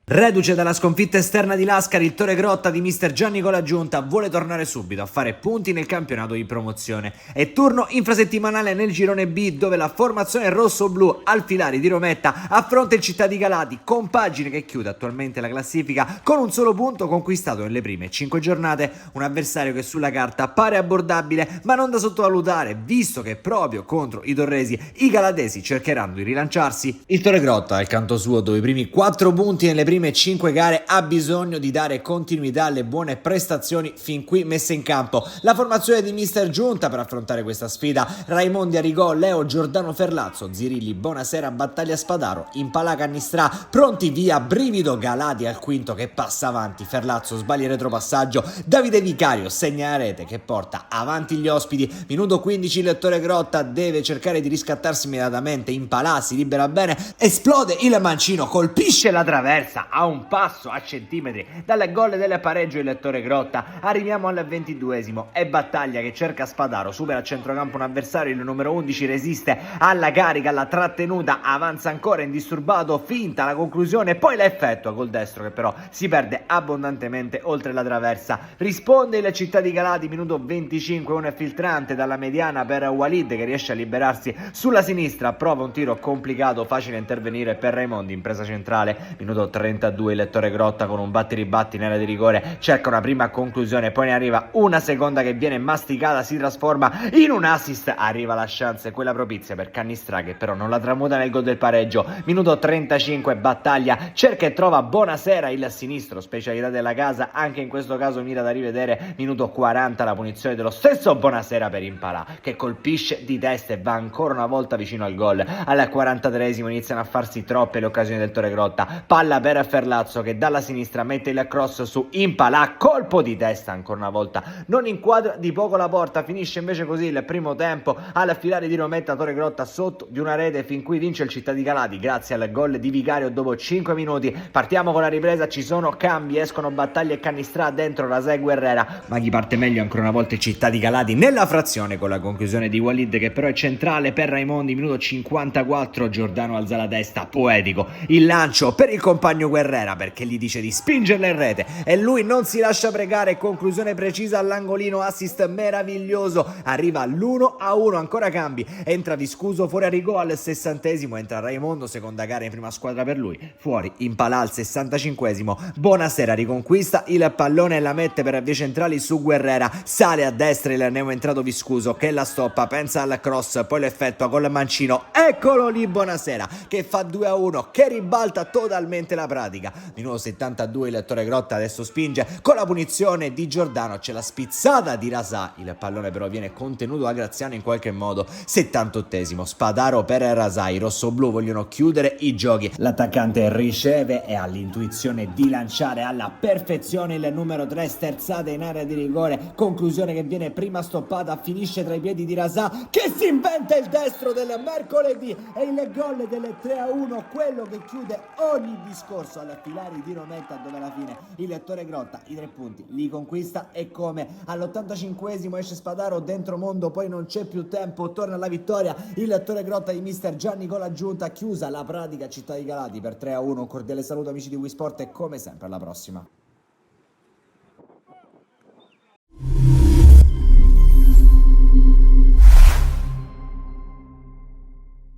Reduce dalla sconfitta esterna di Lascari, il Torre Grotta di mister Gianni Colaggiunta vuole tornare subito a fare punti nel campionato di promozione. È turno infrasettimanale nel girone B, dove la formazione rosso-blu al Filari di Rometta affronta il Città di Galati, compagine che chiude attualmente la classifica con un solo punto conquistato nelle prime 5 giornate. Un avversario che sulla carta pare abbordabile, ma non da sottovalutare, visto che proprio contro i torresi i galatesi cercheranno di rilanciarsi. Il Torre Grotta, al canto suo, dopo i primi 4 punti nelle prime 5 gare, ha bisogno di dare continuità alle buone prestazioni fin qui messe in campo. La formazione di mister Giunta per affrontare questa sfida: Raimondi, Arrigò, Leo, Giordano, Ferlazzo, Zirilli, Bonasera, Battaglia, Spadaro, Impala, Cannistrà, pronti via, brivido, Galati al quinto che passa avanti, Ferlazzo sbaglia il retropassaggio, Davide Vicario segna la rete che porta avanti gli ospiti. Minuto 15, il Torre Grotta deve cercare di riscattarsi immediatamente, Impala si libera bene, esplode il mancino, colpisce la traversa a un passo, a centimetri dal gol del pareggio il Torre Grotta. Arriviamo al 22esimo e Battaglia che cerca Spadaro, supera a centrocampo un avversario, il numero 11 resiste alla carica, alla trattenuta, avanza ancora indisturbato, finta la conclusione, poi la effettua col destro che però si perde abbondantemente oltre la traversa. Risponde il Città di Galati, minuto 25, un filtrante dalla mediana per Walid che riesce a liberarsi sulla sinistra, prova un tiro complicato, facile intervenire per Raimondi in presa centrale. Minuto 32, il Torre Grotta con un batti-ribatti in area di rigore cerca una prima conclusione, poi ne arriva una seconda che viene masticata, si trasforma in un assist, arriva la chance, quella propizia per Cannistrà che però non la tramuta nel gol del pareggio. Minuto 35, Battaglia cerca e trova Bonasera, il sinistro, specialità della casa, anche in questo caso mira da rivedere. Minuto 40, la punizione dello stesso Bonasera per Impala che colpisce di testa e va ancora una volta vicino al gol. Al 43esimo iniziano a farsi troppe le occasioni del Torre Grotta, palla per Ferlazzo che dalla sinistra mette il cross su Impala, colpo di testa ancora una volta, non inquadra di poco la porta. Finisce invece così il primo tempo al Filari di Rometta, Torre Grotta sotto di una rete fin qui vince il Città di Galati grazie al gol di Vicario dopo 5 minuti. Partiamo con la ripresa, ci sono cambi, escono Battaglia e Cannistrà, dentro Rasai Guerrera, ma chi parte meglio ancora una volta il Città di Galati nella frazione con la conclusione di Walid che però è centrale per Raimondi. Minuto 54, Giordano alza la testa, poetico il lancio per il compagno Guerrera perché gli dice di spingerla in rete e lui non si lascia pregare, conclusione precisa all'angolino, assist meraviglioso, arriva l'1-1, ancora cambi, entra Viscuso fuori Arrigò al 60esimo, entra Raimondo, seconda gara in prima squadra per lui, fuori Impala al 65esimo, Bonasera riconquista il pallone e la mette per vie centrali su Guerrera, sale a destra il neoentrato Viscuso che la stoppa, pensa al cross, poi lo effettua col mancino, eccolo lì Bonasera che fa 2-1, che ribalta totalmente la pratica. Minuto 72, il Torre Grotta adesso spinge con la punizione di Giordano, c'è la spizzata di Rasà, il pallone però viene contenuto da Graziano in qualche modo. 78esimo, Spadaro per Rasà, i rossoblù vogliono chiudere i giochi, l'attaccante riceve e ha l'intuizione di lanciare alla perfezione il numero 3, sterzata in area di rigore, conclusione che viene prima stoppata, finisce tra i piedi di Rasà che si inventa il destro del mercoledì e il gol del 3-1, quello che chiude ogni discorso alla Filari di Rometta, dove alla fine il Torre Grotta i 3 punti li conquista e come. All'85esimo esce Spadaro dentro mondo, poi non c'è più tempo, torna alla vittoria il Torre Grotta di mister Gianni Colaggiunta, chiusa la pratica Città di Galati per 3-1. Un cordiale saluto amici di Wisport e come sempre alla prossima.